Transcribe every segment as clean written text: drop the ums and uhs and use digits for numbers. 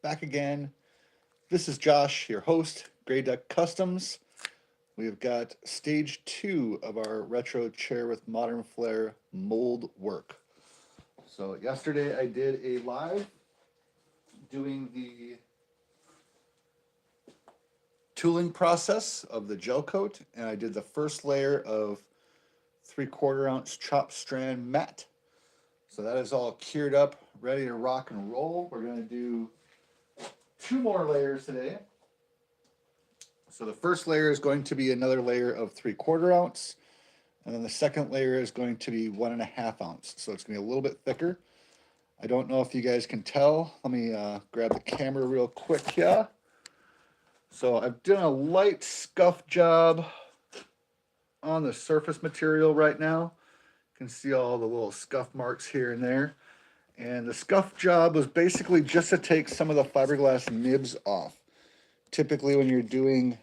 back again. This is Josh, your host, Gray Duck Customs. We've got stage 2 of our retro chair with modern flair mold work. So yesterday I did a live doing the tooling process of the gel coat, and I did the first layer of 3/4 ounce chop strand mat. So that is all cured up, ready to rock and roll. We're going to do 2 more layers today. So the first layer is going to be another layer of 3/4 ounce, and then the second layer is going to be 1.5 ounce. So it's going to be a little bit thicker. I don't know if you guys can tell. Let me grab the camera real quick here. So I've done a light scuff job on the surface material right now. You can see all the little scuff marks here and there. And the scuff job was basically just to take some of the fiberglass nibs off. Typically when you're doing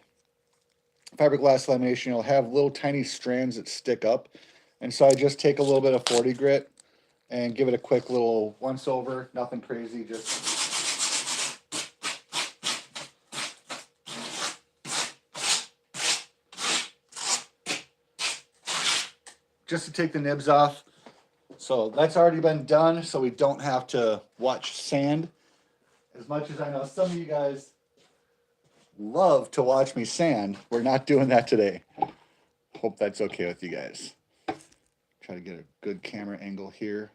fiberglass lamination, you'll have little tiny strands that stick up. And so I just take a little bit of 40 grit and give it a quick little once over, nothing crazy, just to take the nibs off. So that's already been done, so we don't have to watch sand. As much as I know some of you guys love to watch me sand, we're not doing that today. Hope that's okay with you guys. Try to get a good camera angle here.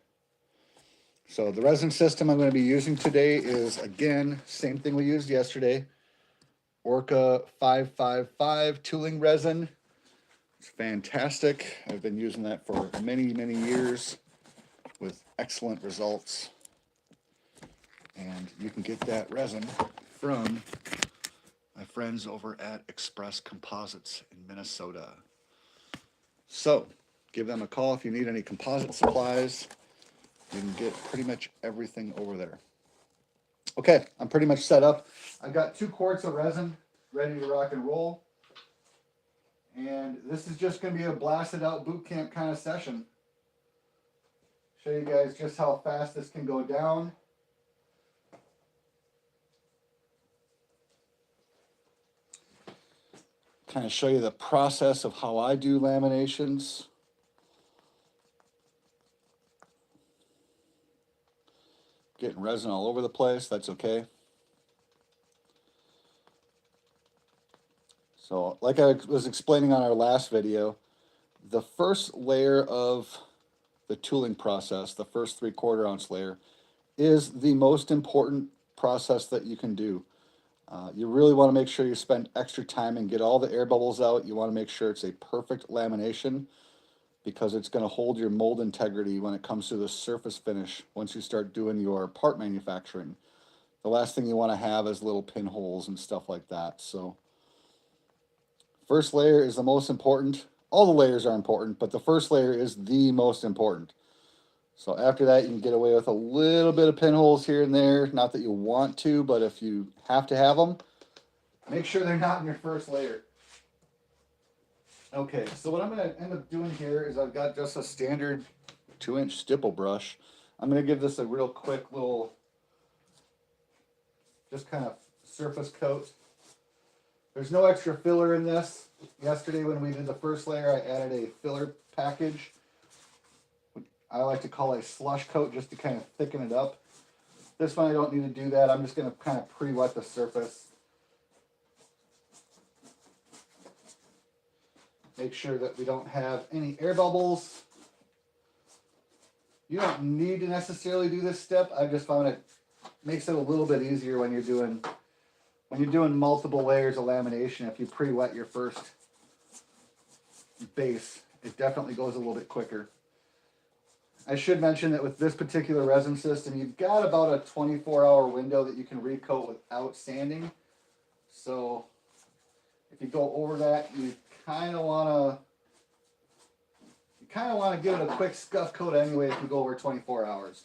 So the resin system I'm going to be using today is, again, same thing we used yesterday. Orca 555 tooling resin. It's fantastic. I've been using that for many, many years with excellent results. And you can get that resin from my friends over at Express Composites in Minnesota. So give them a call if you need any composite supplies. You can get pretty much everything over there. Okay, I'm pretty much set up. I've got 2 quarts of resin ready to rock and roll. And this is just going to be a blasted out boot camp kind of session. Show you guys just how fast this can go down. Kind of show you the process of how I do laminations. Getting resin all over the place, that's okay. So like I was explaining on our last video, the first layer of the tooling process, the first 3/4 ounce layer, is the most important process that you can do. You really want to make sure you spend extra time and get all the air bubbles out. You want to make sure it's a perfect lamination because it's going to hold your mold integrity when it comes to the surface finish once you start doing your part manufacturing. The last thing you want to have is little pinholes and stuff like that. So first layer is the most important. All the layers are important, but the first layer is the most important. So after that, you can get away with a little bit of pinholes here and there. Not that you want to, but if you have to have them, make sure they're not in your first layer. Okay, so what I'm going to end up doing here is I've got just a standard 2-inch stipple brush. I'm going to give this a real quick little, just kind of surface coat. There's no extra filler in this. Yesterday when we did the first layer, I added a filler package. I like to call it a slush coat just to kind of thicken it up. This one I don't need to do that. I'm just going to kind of pre-wet the surface. Make sure that we don't have any air bubbles. You don't need to necessarily do this step. I just found it makes it a little bit easier when you're doing multiple layers of lamination. If you pre-wet your first base, it definitely goes a little bit quicker. I should mention that with this particular resin system, you've got about a 24-hour window that you can recoat without sanding. So if you go over that, you kind of want to give it a quick scuff coat anyway if you go over 24 hours.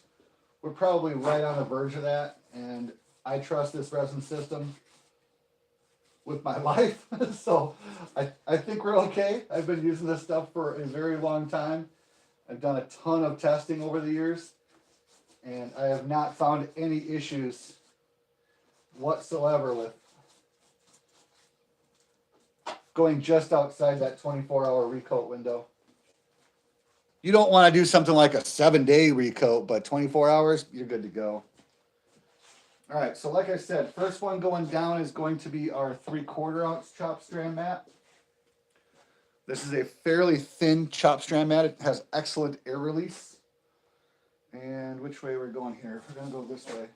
We're probably right on the verge of that, and I trust this resin system with my life. So I think we're okay. I've been using this stuff for a very long time. I've done a ton of testing over the years, and I have not found any issues whatsoever with going just outside that 24-hour recoat window. You don't want to do something like a 7-day recoat, but 24 hours, you're good to go. All right, so like I said, first one going down is going to be our 3/4 ounce chop strand mat. This is a fairly thin chop strand mat. It has excellent air release. And which way we're going here? We're going to go this way.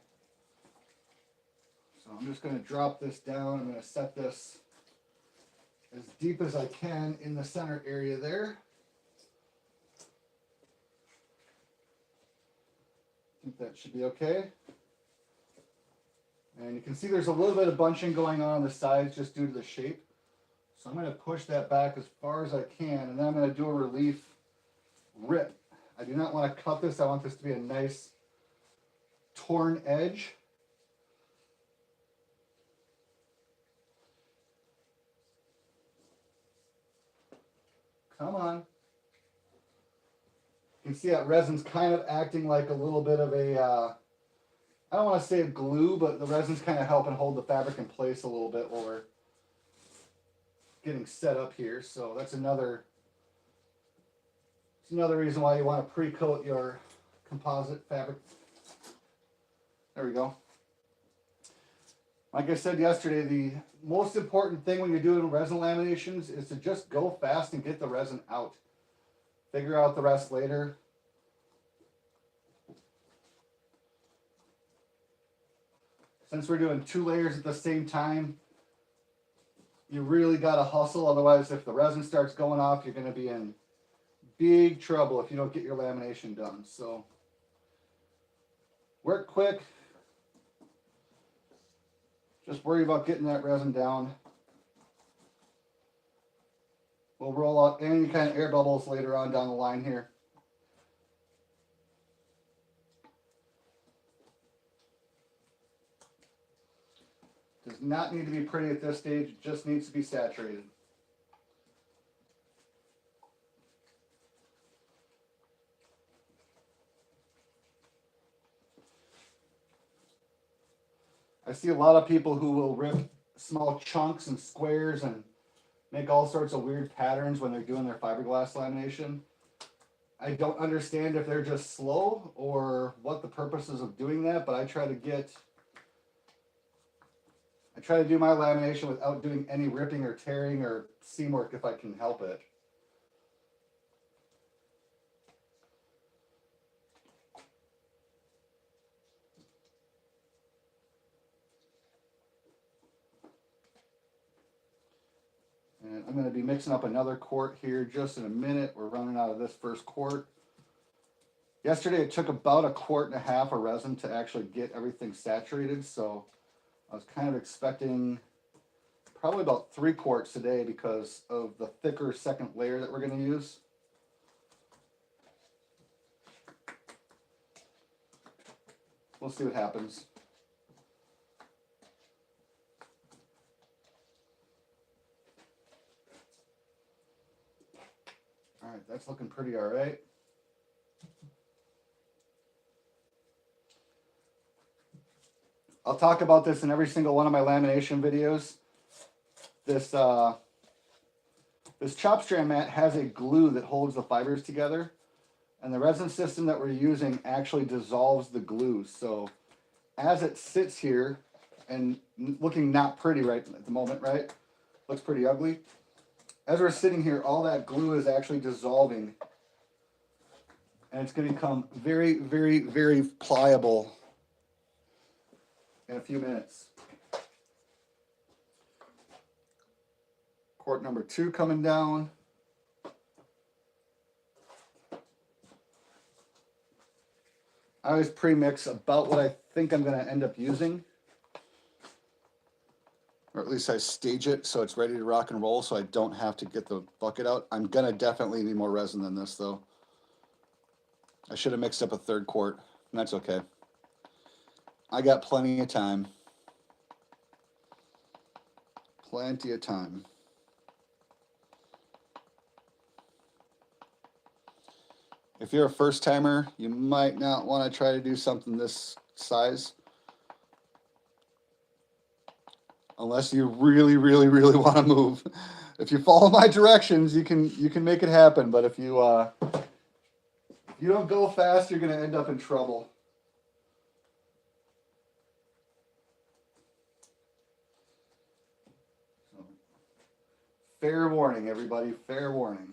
So I'm just going to drop this down. I'm going to set this as deep as I can in the center area there. I think that should be okay. And you can see there's a little bit of bunching going on the sides just due to the shape. So I'm going to push that back as far as I can, and then I'm going to do a relief rip. I do not want to cut this. I want this to be a nice torn edge. Come on. You can see that resin's kind of acting like a little bit of a, I don't want to say a glue, but the resin's kind of helping hold the fabric in place a little bit while we're getting set up here. So that's another reason why you want to pre-coat your composite fabric. There we go. Like I said yesterday, the most important thing when you're doing resin laminations is to just go fast and get the resin out. Figure out the rest later. Since we're doing 2 layers at the same time, you really got to hustle. Otherwise, if the resin starts going off, you're going to be in big trouble if you don't get your lamination done. So work quick. Just worry about getting that resin down. We'll roll out any kind of air bubbles later on down the line here. Does not need to be pretty at this stage, it just needs to be saturated. I see a lot of people who will rip small chunks and squares and make all sorts of weird patterns when they're doing their fiberglass lamination. I don't understand if they're just slow or what the purpose is of doing that, but I try to do my lamination without doing any ripping or tearing or seam work if I can help it. And I'm going to be mixing up another quart here just in a minute. We're running out of this first quart. Yesterday it took about 1.5 quarts of resin to actually get everything saturated, so I was kind of expecting probably about 3 quarts today because of the thicker second layer that we're going to use. We'll see what happens. All right, that's looking pretty all right. I'll talk about this in every single one of my lamination videos. This chop strand mat has a glue that holds the fibers together, and the resin system that we're using actually dissolves the glue. So as it sits here and looking not pretty right at the moment, right? Looks pretty ugly. As we're sitting here, all that glue is actually dissolving, and it's going to become very, very, very pliable in a few minutes. Quart number 2 coming down. I always pre-mix about what I think I'm going to end up using. Or at least I stage it so it's ready to rock and roll so I don't have to get the bucket out. I'm going to definitely need more resin than this though. I should have mixed up a 1/3 quart, and that's okay. I got plenty of time. Plenty of time. If you're a first timer, you might not want to try to do something this size. unless you really, really, really want to move. If you follow my directions, you can make it happen. But if you don't go fast, you're gonna end up in trouble. So, fair warning, everybody. Fair warning.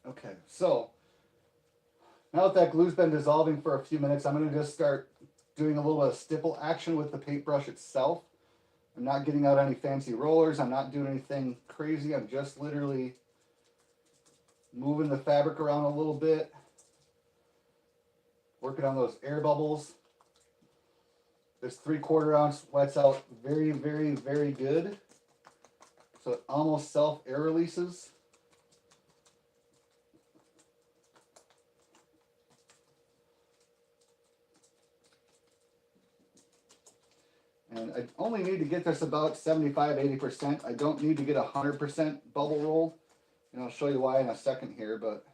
Okay, so now that glue's been dissolving for a few minutes, I'm going to just start doing a little bit of stipple action with the paintbrush itself. I'm not getting out any fancy rollers. I'm not doing anything crazy. I'm just literally moving the fabric around a little bit, working on those air bubbles. This 3/4 ounce wets out very, very, very good. So it almost self-air releases. And I only need to get this about 75, 80%. I don't need to get 100% bubble rolled. And I'll show you why in a second here, but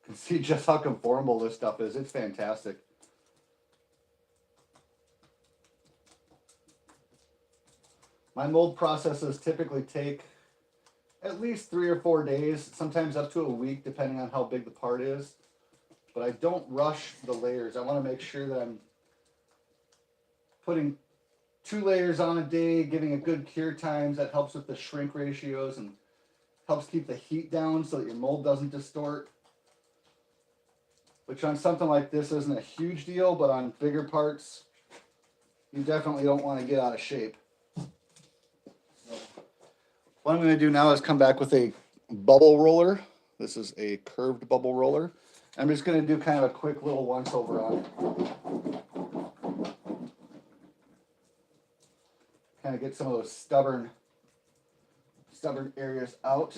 you can see just how conformable this stuff is. It's fantastic. My mold processes typically take at least 3 or 4 days, sometimes up to a week, depending on how big the part is. But I don't rush the layers. I want to make sure that I'm putting 2 layers on a day, giving it good cure times. That helps with the shrink ratios and helps keep the heat down so that your mold doesn't distort. Which on something like this isn't a huge deal, but on bigger parts, you definitely don't want to get out of shape. What I'm going to do now is come back with a bubble roller. This is a curved bubble roller. I'm just going to do kind of a quick little once over on it. Kind of get some of those stubborn areas out.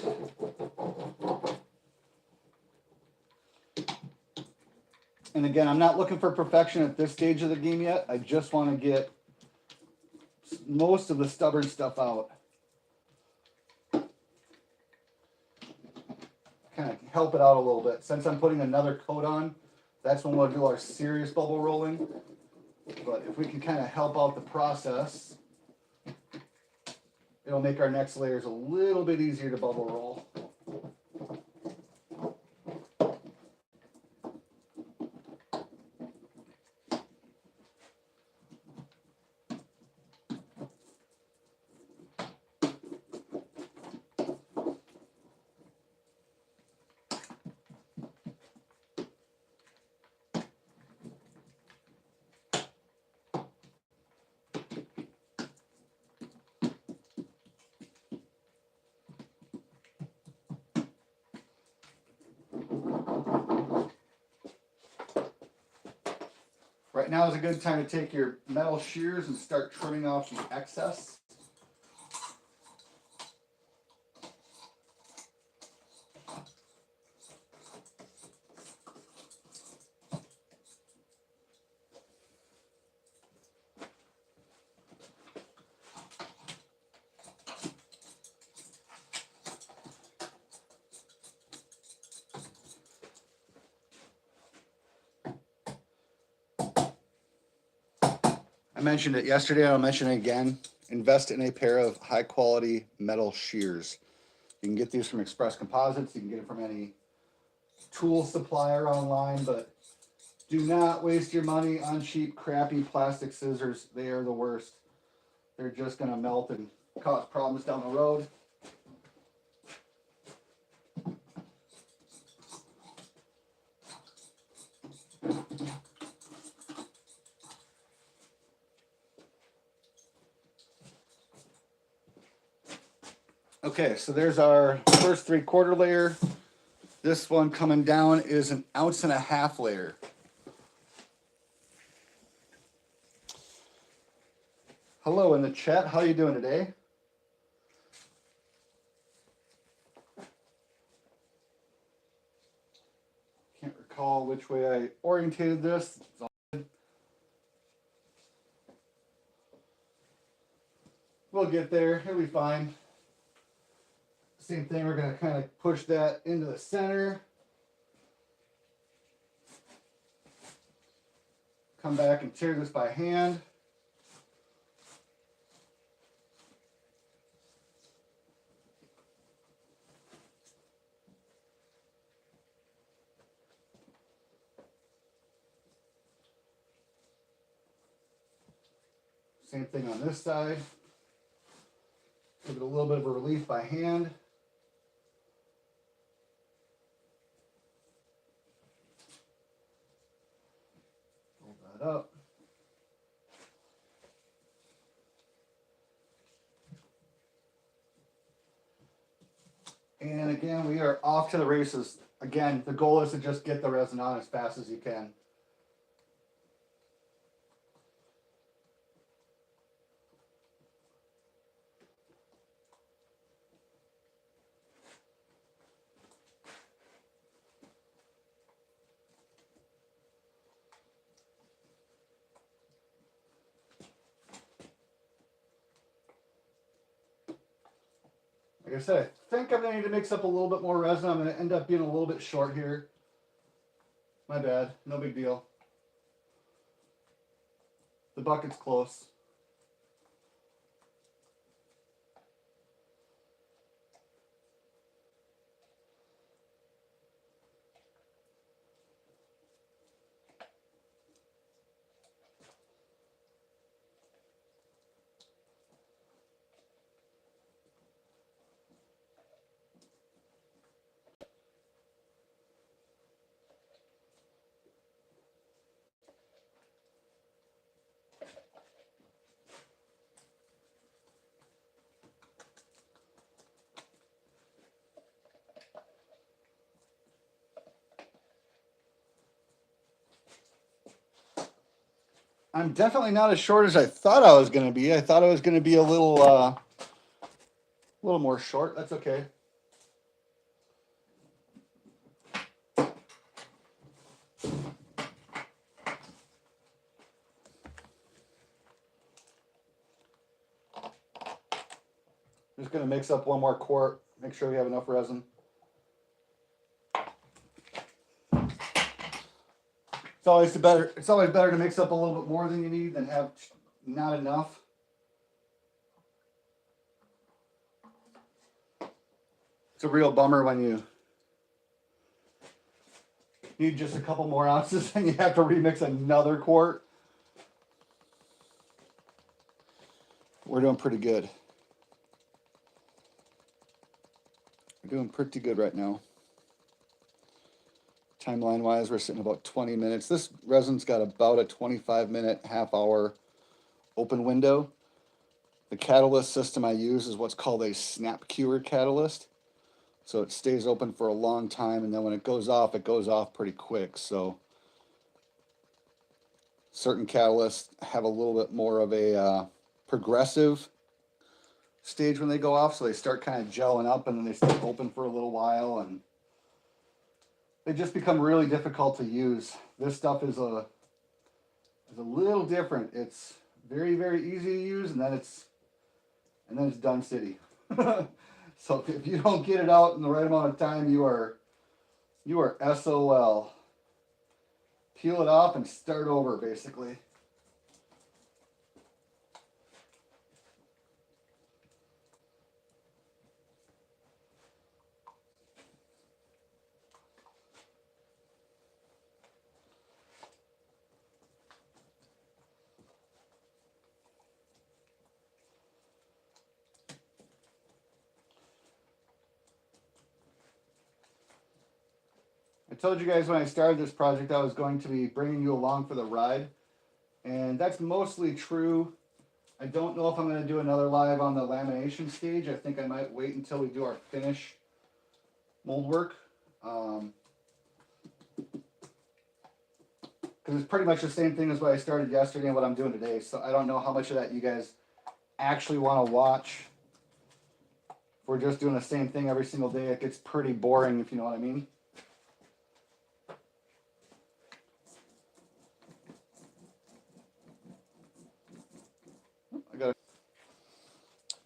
And again, I'm not looking for perfection at this stage of the game yet. I just want to get most of the stubborn stuff out. Kind of help it out a little bit. Since I'm putting another coat on, that's when we'll do our serious bubble rolling. But if we can kind of help out the process, it'll make our next layers a little bit easier to bubble roll. Right now is a good time to take your metal shears and start trimming off the excess. I mentioned it yesterday, I'll mention it again. Invest in a pair of high quality metal shears. You can get these from Express Composites, you can get it from any tool supplier online, but do not waste your money on cheap, crappy plastic scissors. They are the worst. They're just going to melt and cause problems down the road. Okay, so there's our first 3/4 layer. This one coming down is an 1.5 ounce layer. Hello in the chat, how are you doing today? recall which way I orientated this. We'll get there. It'll be fine. Same thing. We're going to kind of push that into the center. Come back and tear this by hand. Same thing on this side. Give it a little bit of a relief by hand. Hold that up. And again, we are off to the races. Again, the goal is to just get the resin on as fast as you can. Like I said, I think I'm going to need to mix up a little bit more resin. I'm going to end up being a little bit short here. My bad. No big deal. The bucket's close. I'm definitely not as short as I thought I was going to be. I thought I was going to be a little more short. That's okay. Just going to mix up one more quart. Make sure we have enough resin. It's always better to mix up a little bit more than you need than have not enough. It's a real bummer when you need just a couple more ounces and you have to remix another quart. We're doing pretty good. We're doing pretty good right now. Timeline wise, we're sitting about 20 minutes. This resin's got about a 25-minute, half-hour open window. The catalyst system I use is what's called a snap cure catalyst. So it stays open for a long time, and then when it goes off pretty quick. So certain catalysts have a little bit more of a progressive stage when they go off. So they start kind of gelling up, and then they stay open for a little while, and they just become really difficult to use. This stuff is a little different. It's very, very easy to use, and then it's done city. So if you don't get it out in the right amount of time, you are SOL. Peel it off and start over, basically. I told you guys when I started this project I was going to be bringing you along for the ride, and that's mostly true. I don't know if I'm going to do another live on the lamination stage. I think I might wait until we do our finish mold work, because it's pretty much the same thing as what I started yesterday and what I'm doing today, so I don't know how much of that you guys actually want to watch. If we're just doing the same thing every single day, it gets pretty boring, if you know what I mean.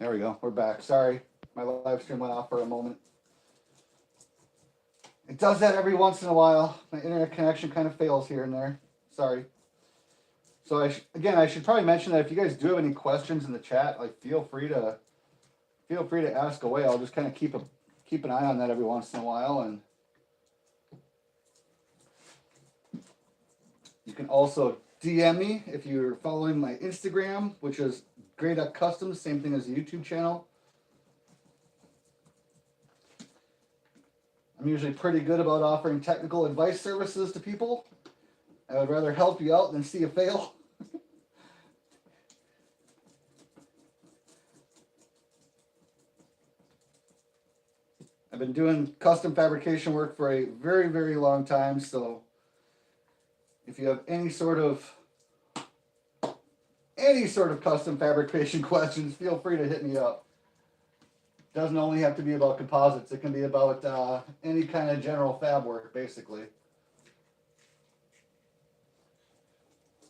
There we go. We're back. Sorry, my live stream went off for a moment. It does that every once in a while. My internet connection kind of fails here and there. Sorry. So I should probably mention that if you guys do have any questions in the chat, like feel free to ask away. I'll just kind of keep an eye on that every once in a while, and you can also DM me if you're following my Instagram, which is Grey Duck Customs, same thing as the YouTube channel. I'm usually pretty good about offering technical advice services to people. I would rather help you out than see you fail. I've been doing custom fabrication work for a very, very long time, so if you have any sort of custom fabrication questions, feel free to hit me up. It doesn't only have to be about composites. It can be about any kind of general fab work, basically.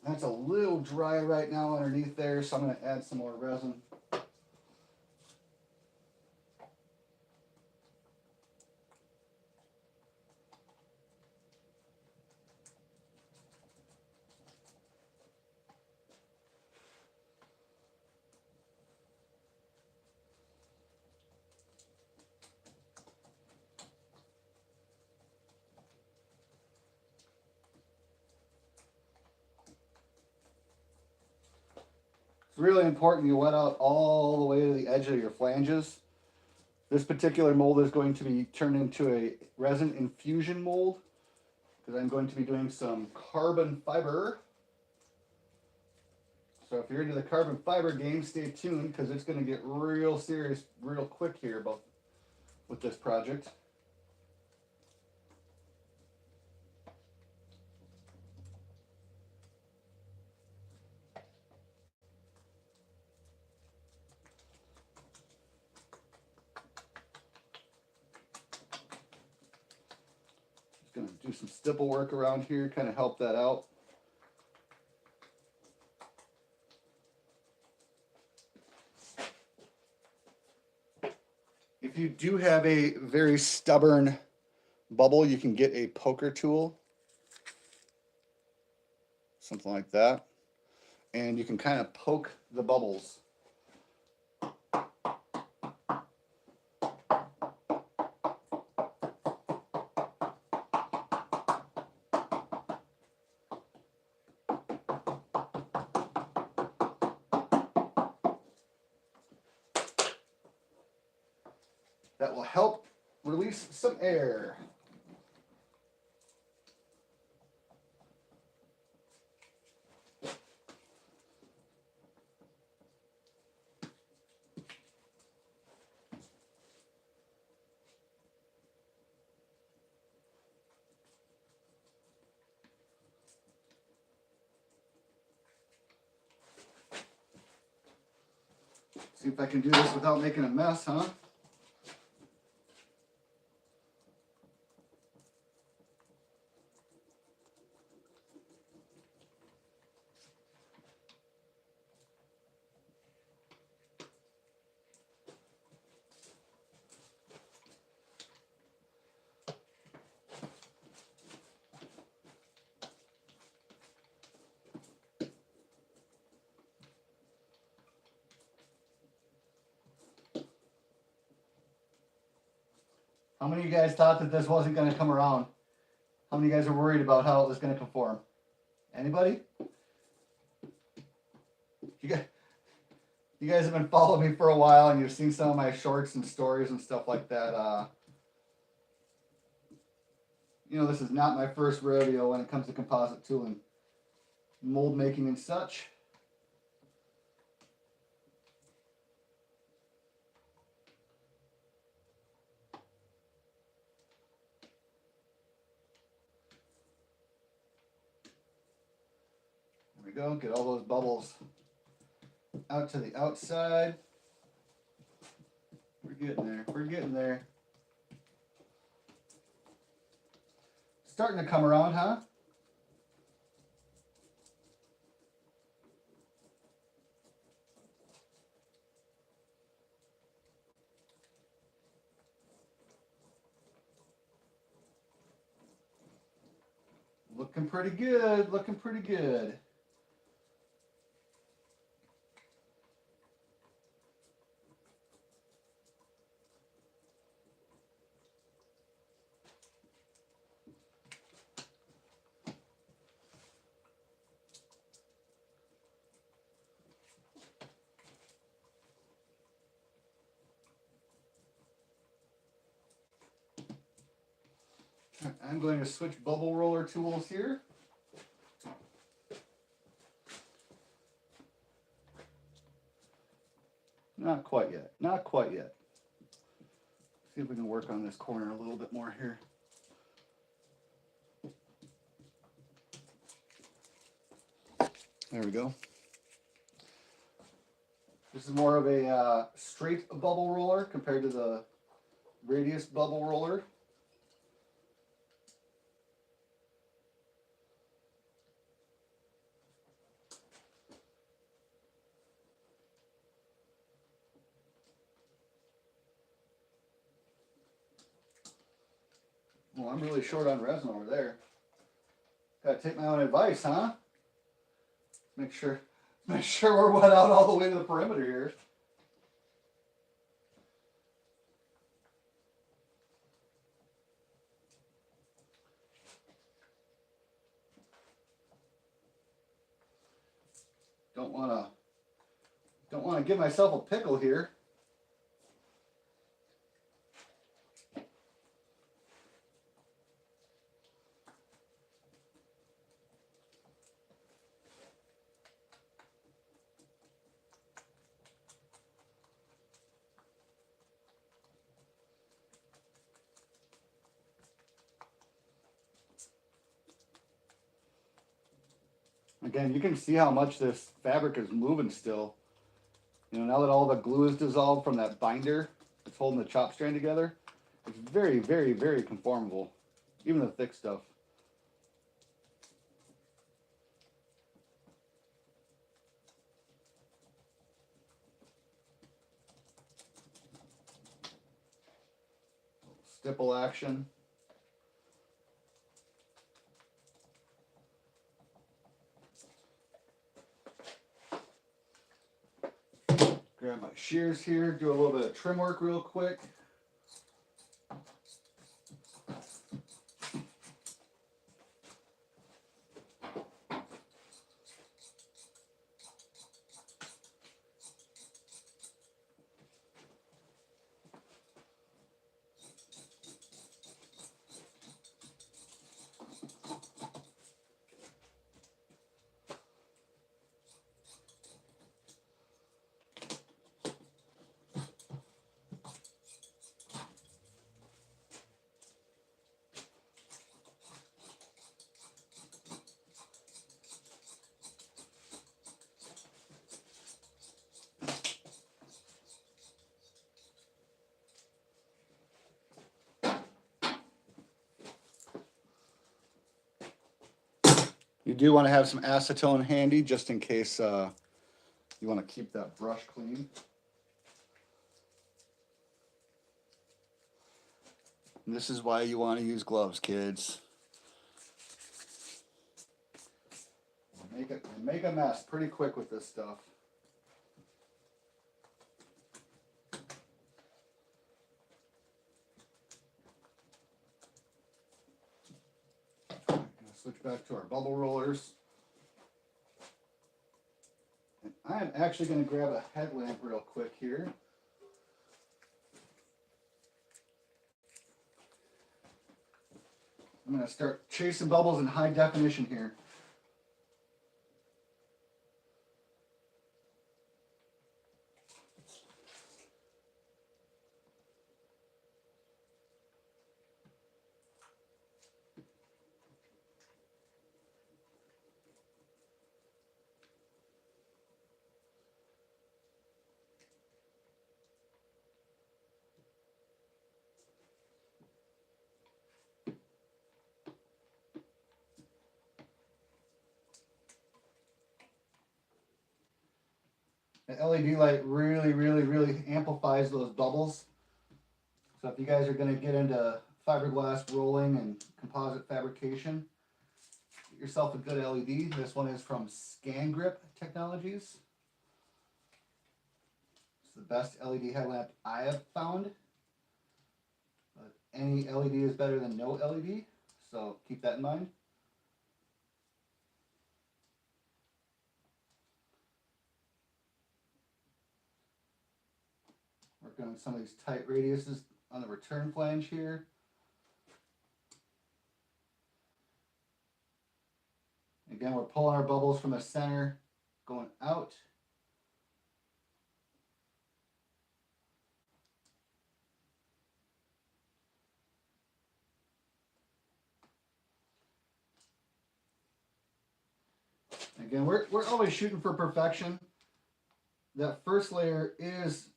That's a little dry right now underneath there, so I'm going to add some more resin. It's really important you wet out all the way to the edge of your flanges. This particular mold is going to be turned into a resin infusion mold because I'm going to be doing some carbon fiber. So if you're into the carbon fiber game, stay tuned because it's going to get real serious real quick here with this project. Going to do some stipple work around here, kind of help that out. If you do have a very stubborn bubble, you can get a poker tool, something like that, and you can kind of poke the bubbles. That will help release some air. See if I can do this without making a mess, huh? How many of you guys thought that this wasn't going to come around? How many of you guys are worried about how it was going to conform? Anybody? You guys have been following me for a while and you've seen some of my shorts and stories and stuff like that. You know, this is not my first rodeo when it comes to composite tooling, mold making and such. There we go, get all those bubbles out to the outside. We're getting there, we're getting there. Starting to come around, huh? Looking pretty good, looking pretty good. I'm going to switch bubble roller tools here. Not quite yet, not quite yet. See if we can work on this corner a little bit more here. There we go. This is more of a straight bubble roller compared to the radius bubble roller. Well, I'm really short on resin over there. Gotta take my own advice, huh? Make sure we're wet out all the way to the perimeter here. Don't wanna give myself a pickle here. Again, you can see how much this fabric is moving still. You know, now that all the glue is dissolved from that binder that's holding the chop strand together, it's very, very, very conformable. Even the thick stuff. Stipple action. Grab my shears here, do a little bit of trim work real quick. You do want to have some acetone handy just in case you want to keep that brush clean. And this is why you want to use gloves, kids. Make a mess pretty quick with this stuff. Switch back to our bubble rollers. And I am actually going to grab a headlamp real quick here. I'm going to start chasing bubbles in high definition here. The LED light really amplifies those bubbles. So if you guys are going to get into fiberglass rolling and composite fabrication, Get yourself a good LED. This one is from ScanGrip Technologies. It's the best LED headlamp I have found. But any LED is better than no LED, so keep that in mind. Working on some of these tight radiuses on the return flange here. Again, we're pulling our bubbles from the center, going out. Again, we're always shooting for perfection. That first layer is,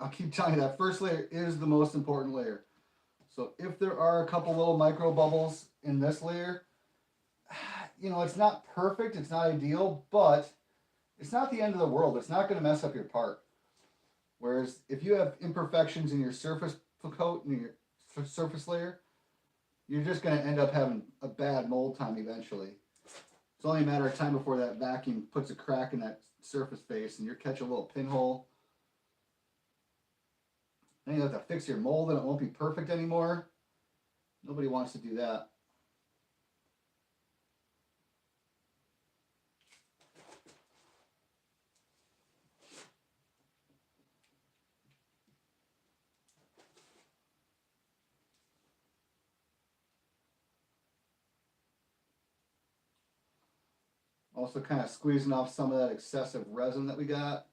I'll keep telling you, that first layer is the most important layer. So if there are a couple little micro bubbles in this layer, you know, it's not perfect, it's not ideal, but it's not the end of the world. It's not going to mess up your part. Whereas if you have imperfections in your surface coat and your surface layer, you're just going to end up having a bad mold time eventually. It's only a matter of time before that vacuum puts a crack in that surface face and you're catching a little pinhole. Then you have to fix your mold and it won't be perfect anymore. Nobody wants to do that. Also kind of squeezing off some of that excessive resin that we got.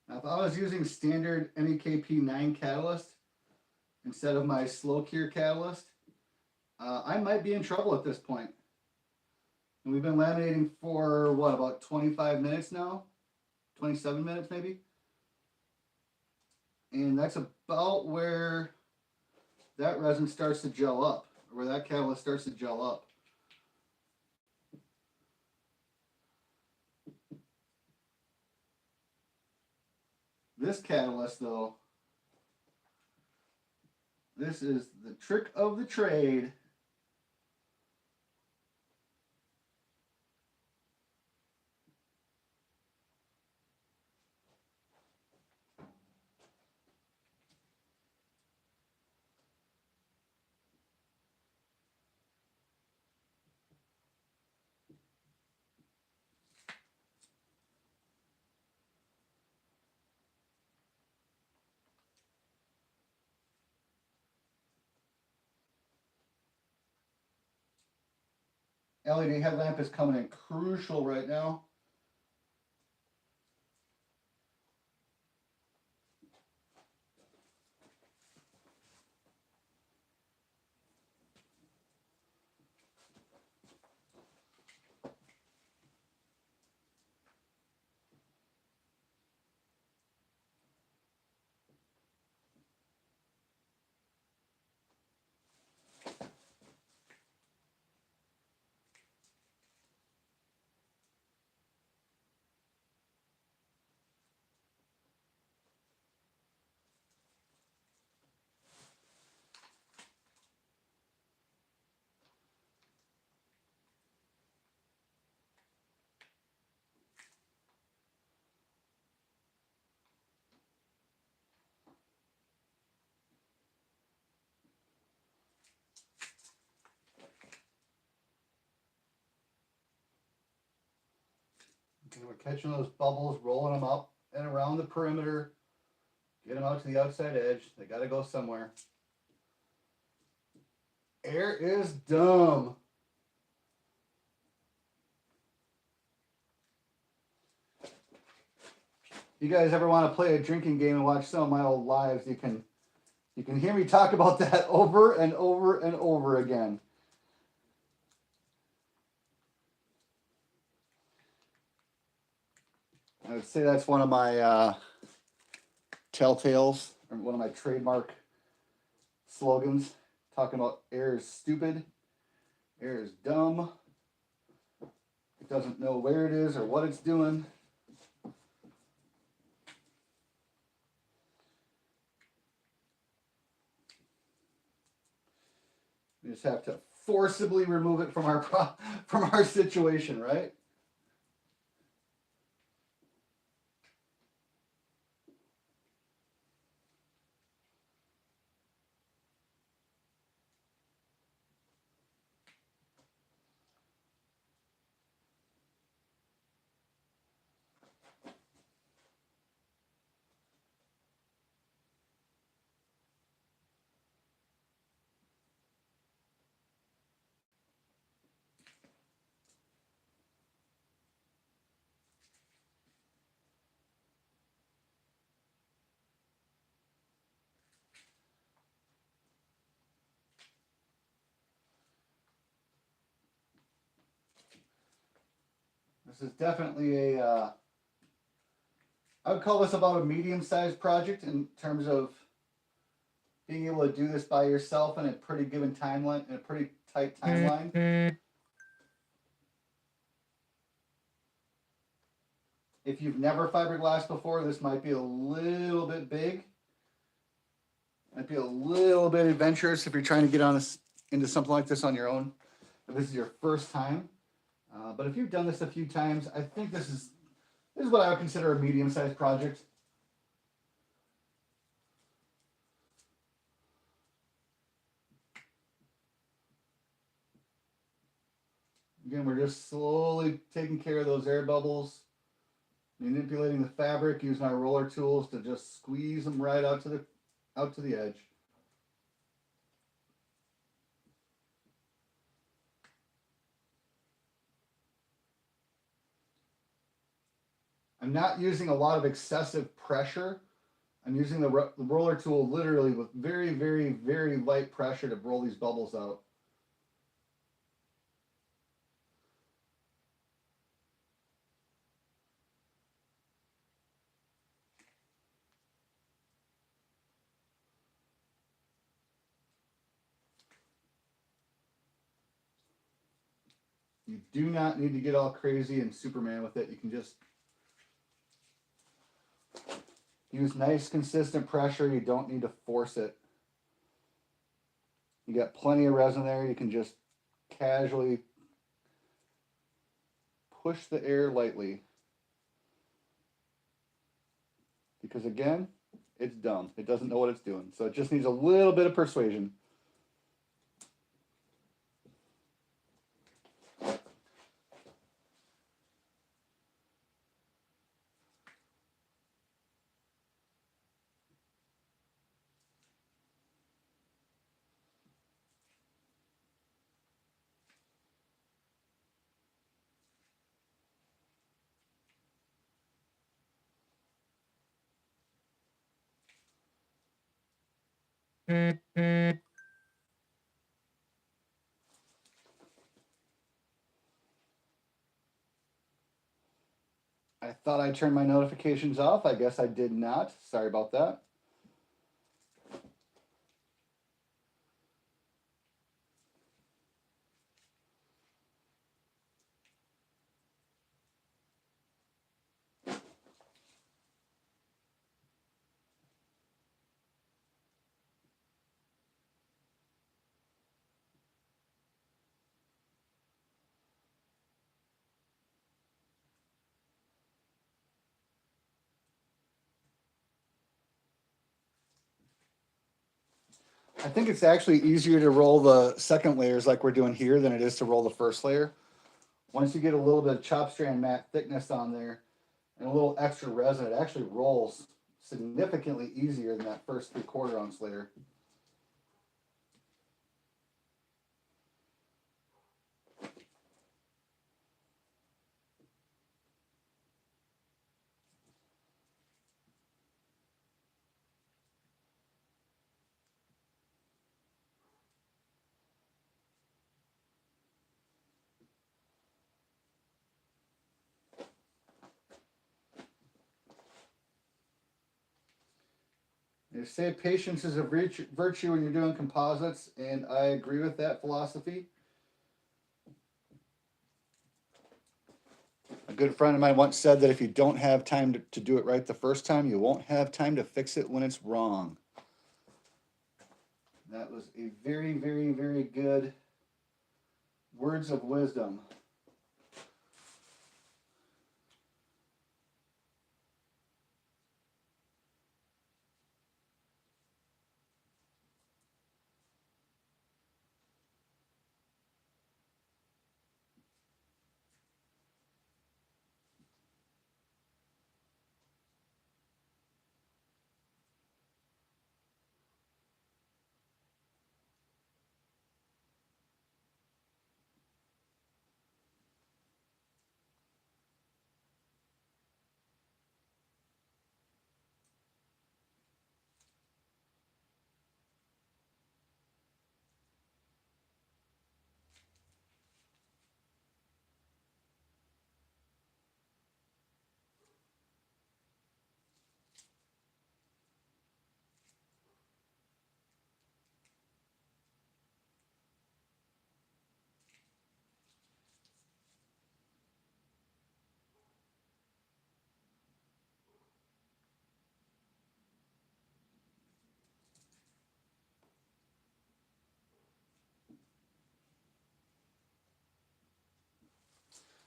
Now, if I was using standard MEKP 9 catalyst instead of my slow cure catalyst, I might be in trouble at this point. And we've been laminating for what, about 25 minutes now? 27 minutes maybe? And that's about where that resin starts to gel up, or where that catalyst starts to gel up. This catalyst though, this is the trick of the trade. LED headlamp is coming in crucial right now. And we're catching those bubbles, rolling them up and around the perimeter. Get them out to the outside edge. They got to go somewhere. Air is dumb. You guys ever want to play a drinking game and watch some of my old lives, you can hear me talk about that over and over and over again. I would say that's one of my telltales one of my trademark slogans, talking about air is stupid, air is dumb, it doesn't know where it is or what it's doing. We just have to forcibly remove it from our situation, right? This is definitely I would call this about a medium-sized project in terms of being able to do this by yourself in a pretty given timeline, in a pretty tight timeline. If you've never fiberglassed before, this might be a little bit big. Might be a little bit adventurous if you're trying to get on this into something like this on your own. If this is your first time, but if you've done this a few times, I think this is what I would consider a medium-sized project. Again, we're just slowly taking care of those air bubbles, manipulating the fabric, using our roller tools to just squeeze them right out to the edge. I'm not using a lot of excessive pressure. I'm using the roller tool literally with very, very, very light pressure to roll these bubbles out. You do not need to get all crazy and Superman with it. You can just use nice, consistent pressure. You don't need to force it. You got plenty of resin there. You can just casually push the air lightly. Because again, it's dumb. It doesn't know what it's doing. So it just needs a little bit of persuasion. I thought I turned my notifications off. I guess I did not. Sorry about that. I think it's actually easier to roll the second layers like we're doing here than it is to roll the first layer. Once you get a little bit of chop strand mat thickness on there and a little extra resin, it actually rolls significantly easier than that first 3/4 ounce layer. They say patience is a virtue when you're doing composites, and I agree with that philosophy. A good friend of mine once said that if you don't have time to do it right the first time, you won't have time to fix it when it's wrong. That was a very, very, very good words of wisdom.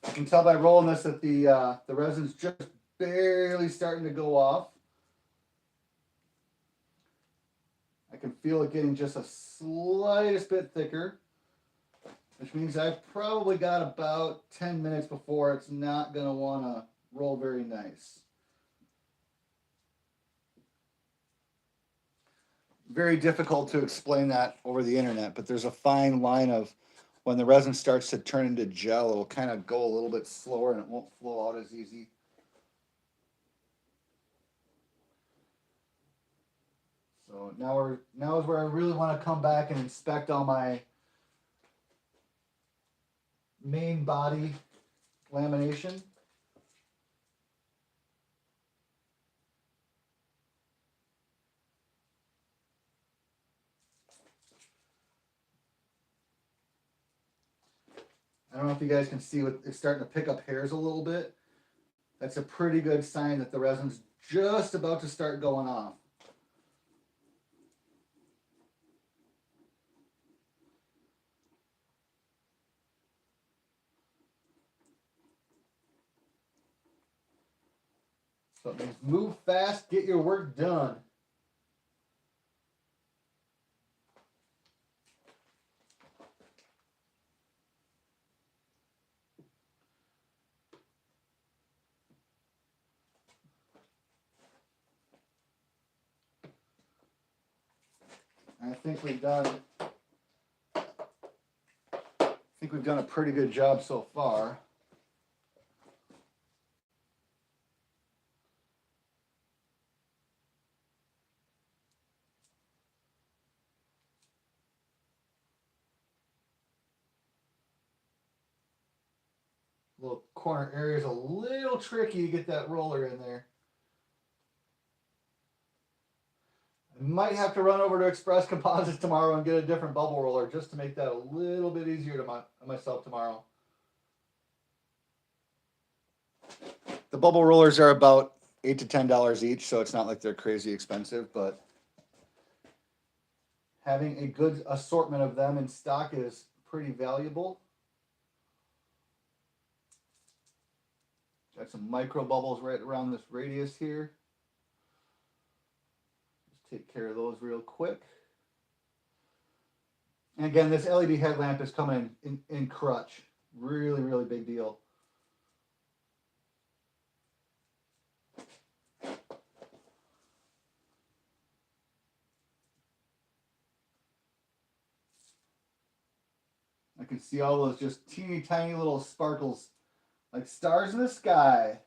I can tell by rolling this that the resin's just barely starting to go off. I can feel it getting just a slightest bit thicker, which means I've probably got about 10 minutes before it's not going to want to roll very nice. Very difficult to explain that over the internet, but there's a fine line of when the resin starts to turn into gel, it'll kind of go a little bit slower and it won't flow out as easy. So now is where I really want to come back and inspect all my main body lamination. I don't know if you guys can see it's starting to pick up hairs a little bit. That's a pretty good sign that the resin's just about to start going off. So it means move fast, get your work done. I think we've done a pretty good job so far. Little corner area is a little tricky to get that roller in there. I might have to run over to Express Composites tomorrow and get a different bubble roller just to make that a little bit easier to myself tomorrow. The bubble rollers are about $8 to $10 each, so it's not like they're crazy expensive, but having a good assortment of them in stock is pretty valuable. Got some micro bubbles right around this radius here. Just take care of those real quick. And again, this LED headlamp is coming in crutch. Really, really big deal. I can see all those just teeny tiny little sparkles like stars in the sky.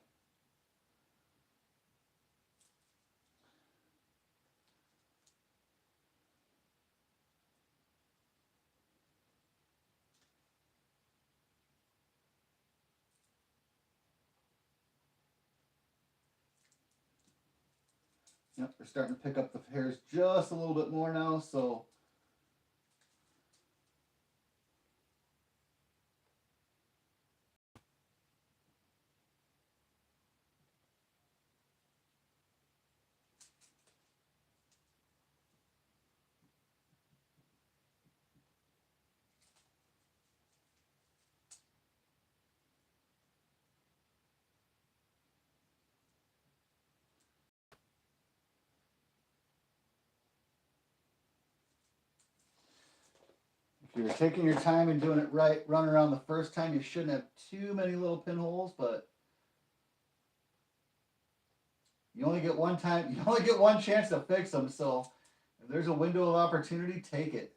Yep, they're starting to pick up the hairs just a little bit more now, so if you're taking your time and doing it right, running around the first time, you shouldn't have too many little pinholes, but you only get one time, you only get one chance to fix them, so if there's a window of opportunity, take it.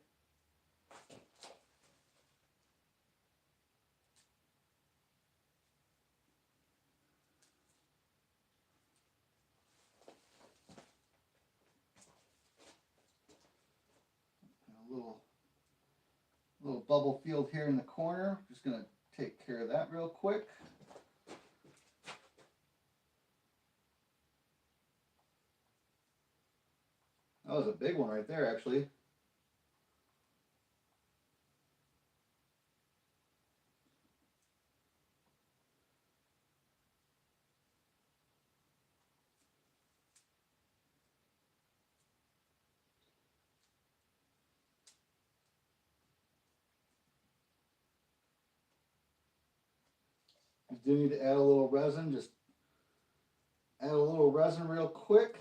A little bubble field here in the corner. Just gonna take care of that real quick. That was a big one right there, actually. You do need to add a little resin. Just add a little resin real quick.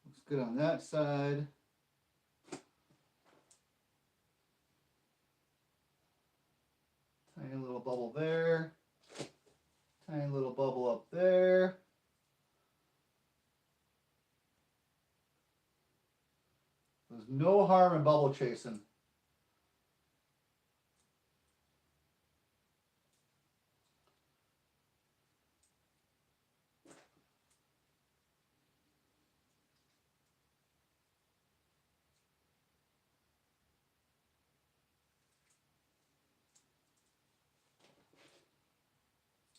Looks good on that side. Tiny little bubble there. Tiny little bubble up there. There's no harm in bubble chasing.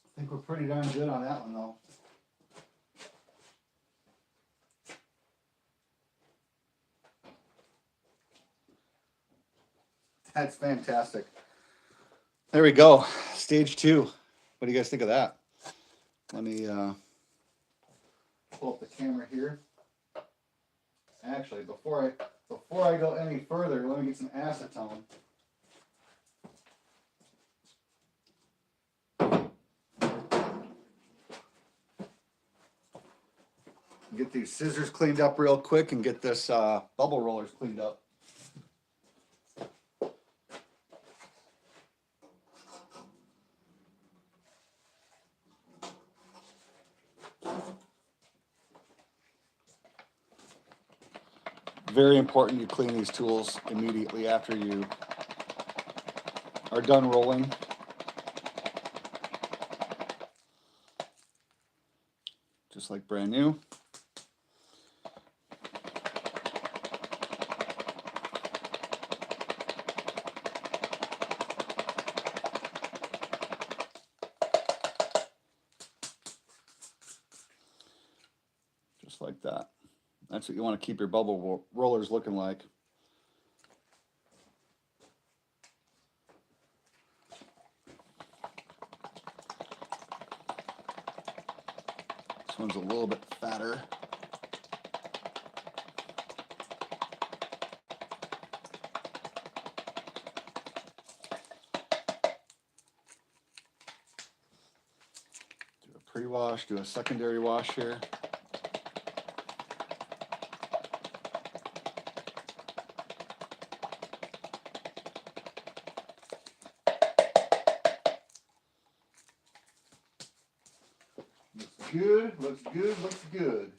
I think we're pretty darn good on that one though. That's fantastic. There we go. Stage 2. What do you guys think of that? Let me pull up the camera here. Actually, before I go any further, let me get some acetone. Get these scissors cleaned up real quick and get this bubble rollers cleaned up. Very important you clean these tools immediately after you are done rolling. Just like brand new. Just like that. That's what you want to keep your bubble rollers looking like. This one's a little bit fatter. Do a pre-wash, do a secondary wash here. good, looks good, looks good.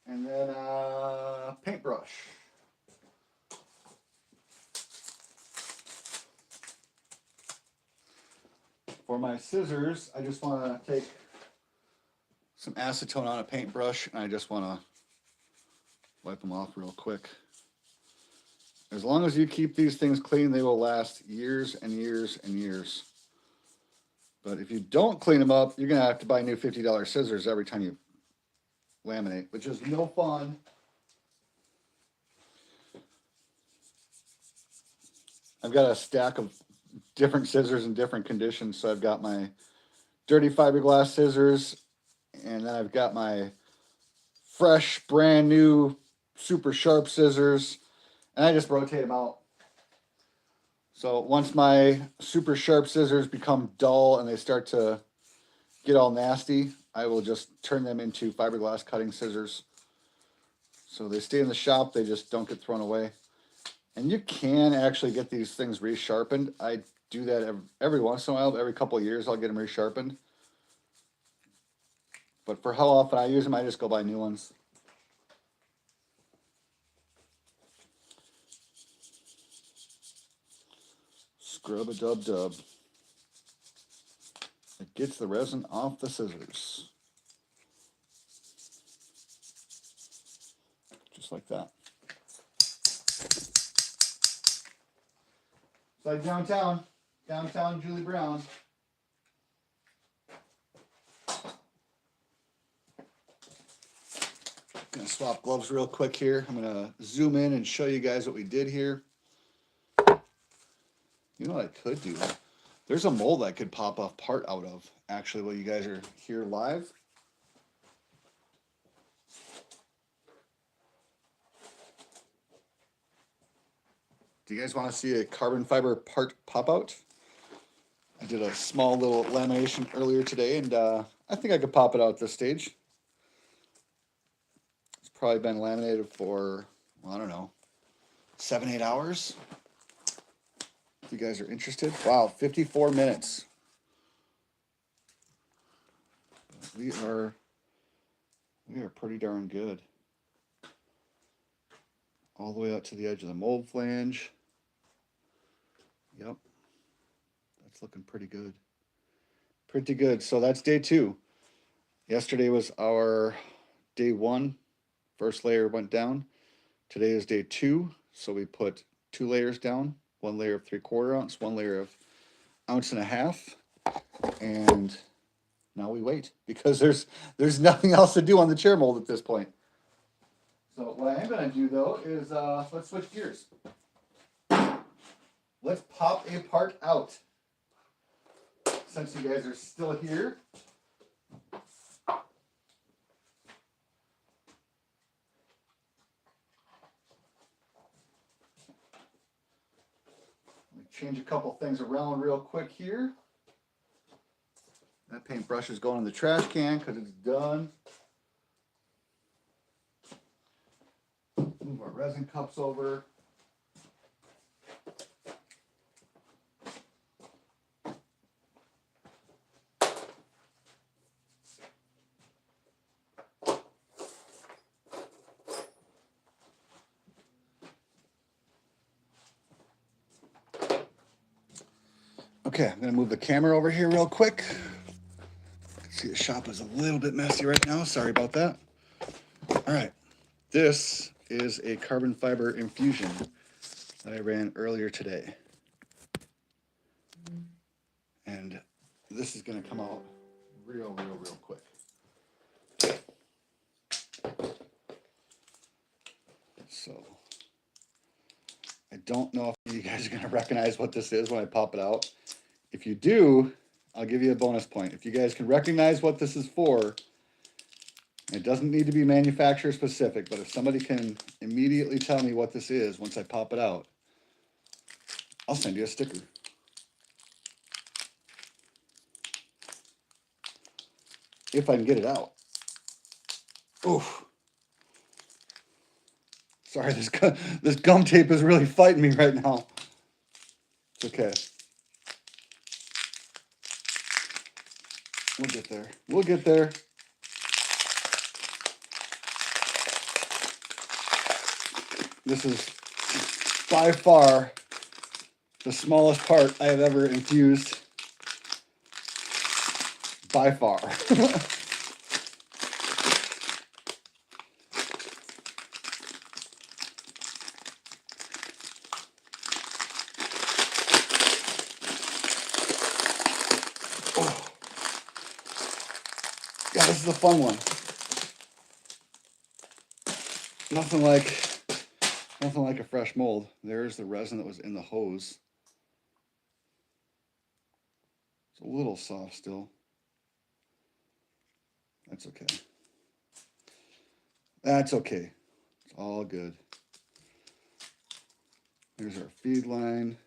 And then paintbrush. For my scissors, I just want to take some acetone on a paintbrush, and I just want to wipe them off real quick. As long as you keep these things clean, they will last years and years and years. But if you don't clean them up, you're going to have to buy new $50 scissors every time you laminate, which is no fun. I've got a stack of different scissors in different conditions. So I've got my dirty fiberglass scissors, and then I've got my fresh, brand new, super sharp scissors, and I just rotate them out. So once my super sharp scissors become dull and they start to get all nasty, I will just turn them into fiberglass cutting scissors. So they stay in the shop, they just don't get thrown away. And you can actually get these things resharpened. I do that every once in a while, every couple of years I'll get them resharpened. But for how often I use them, I just go buy new ones. Scrub-a-dub-dub. It gets the resin off the scissors. Just like that. It's like downtown Julie Brown. Gonna swap gloves real quick here. I'm gonna zoom in and show you guys what we did here. You know what I could do? There's a mold I could pop a part out of, actually, while you guys are here live. Do you guys want to see a carbon fiber part pop out? I did a small little lamination earlier today, and I think I could pop it out at this stage. It's probably been laminated for, well, I don't know, 7-8 hours. If you guys are interested. Wow, 54 minutes. We are pretty darn good. All the way out to the edge of the mold flange. Yep. That's looking pretty good. Pretty good. So that's day 2. Yesterday was our day 1. First layer went down. Today is day 2. So we put 2 layers down. 1 layer of 3/4 ounce, 1 layer of 1.5 ounces. And now we wait because there's nothing else to do on the chair mold at this point. So what I am going to do though is let's switch gears. Let's pop a part out. Since you guys are still here. Let me change a couple things around real quick here. That paintbrush is going in the trash can because it's done. Move our resin cups over. Okay, I'm going to move the camera over here real quick. See, the shop is a little bit messy right now. Sorry about that. All right. This is a carbon fiber infusion that I ran earlier today. And this is going to come out real quick. So I don't know if you guys are going to recognize what this is when I pop it out. If you do, I'll give you a bonus point. If you guys can recognize what this is for, it doesn't need to be manufacturer specific, but if somebody can immediately tell me what this is once I pop it out, I'll send you a sticker. If I can get it out. Oof. Sorry, this gum tape is really fighting me right now. It's okay. We'll get there. We'll get there. This is by far the smallest part I have ever infused. By far. Oh. Yeah, this is a fun one. Nothing like a fresh mold. There's the resin that was in the hose. It's a little soft still. That's okay. That's okay. It's all good. Here's our feed line.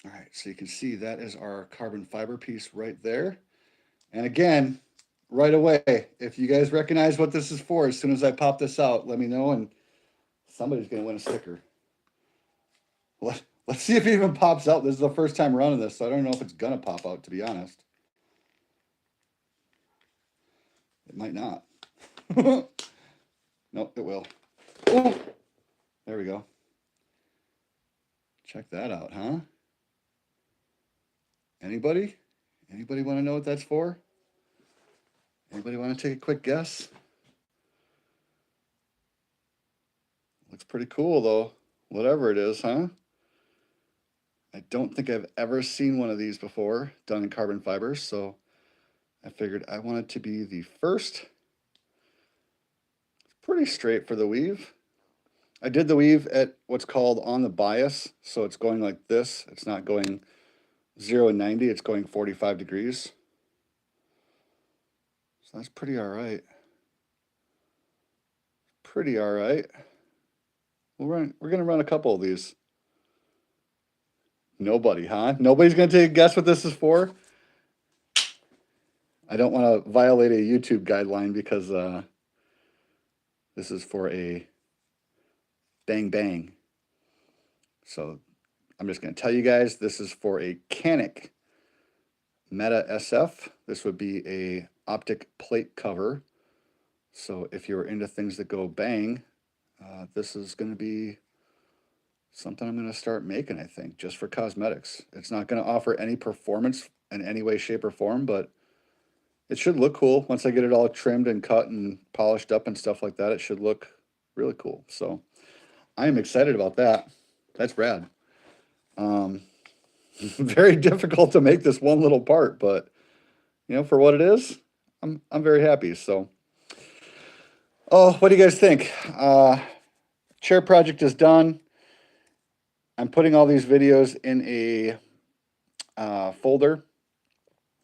All right, so you can see that is our carbon fiber piece right there. And again, right away, if you guys recognize what this is for, as soon as I pop this out, let me know, and somebody's going to win a sticker. Let's see if it even pops out. This is the first time running this, so I don't know if it's going to pop out, to be honest. It might not. Nope, it will. Ooh. There we go. Check that out, huh? Anybody? Anybody want to know what that's for? Anybody want to take a quick guess? Looks pretty cool, though. Whatever it is, huh? I don't think I've ever seen one of these before done in carbon fibers, so I figured I wanted to be the first. It's pretty straight for the weave. I did the weave at what's called on the bias, so it's going like this. It's not going 0 and 90, it's going 45 degrees. So that's pretty all right. Pretty all right. We're going to run a couple of these. Nobody, huh? Nobody's going to take a guess what this is for? I don't want to violate a YouTube guideline because this is for a bang bang. So I'm just going to tell you guys this is for a Canic Meta SF. This would be a optic plate cover. So if you're into things that go bang, this is going to be something I'm going to start making, I think, just for cosmetics. It's not going to offer any performance in any way, shape, or form, but it should look cool. Once I get it all trimmed and cut and polished up and stuff like that, it should look really cool. So I am excited about that. That's rad. Very difficult to make this one little part, but you know, for what it is, I'm very happy. So, oh, what do you guys think? Chair project is done. I'm putting all these videos in a folder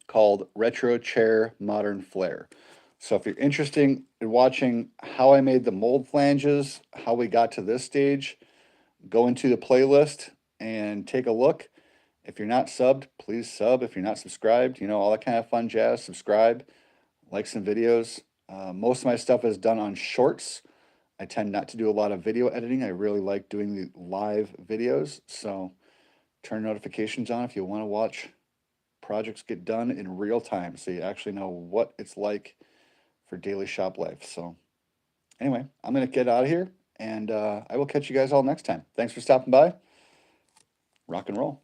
called Retro Chair Modern Flair. So if you're interested in watching how I made the mold flanges, how we got to this stage, go into the playlist and take a look. If you're not subbed, please sub. If you're not subscribed, you know, all that kind of fun jazz, subscribe, like some videos. Most of my stuff is done on shorts. I tend not to do a lot of video editing. I really like doing the live videos. So turn notifications on if you want to watch projects get done in real time, so you actually know what it's like for daily shop life. So anyway, I'm going to get out of here, and I will catch you guys all next time. Thanks for stopping by. Rock and roll.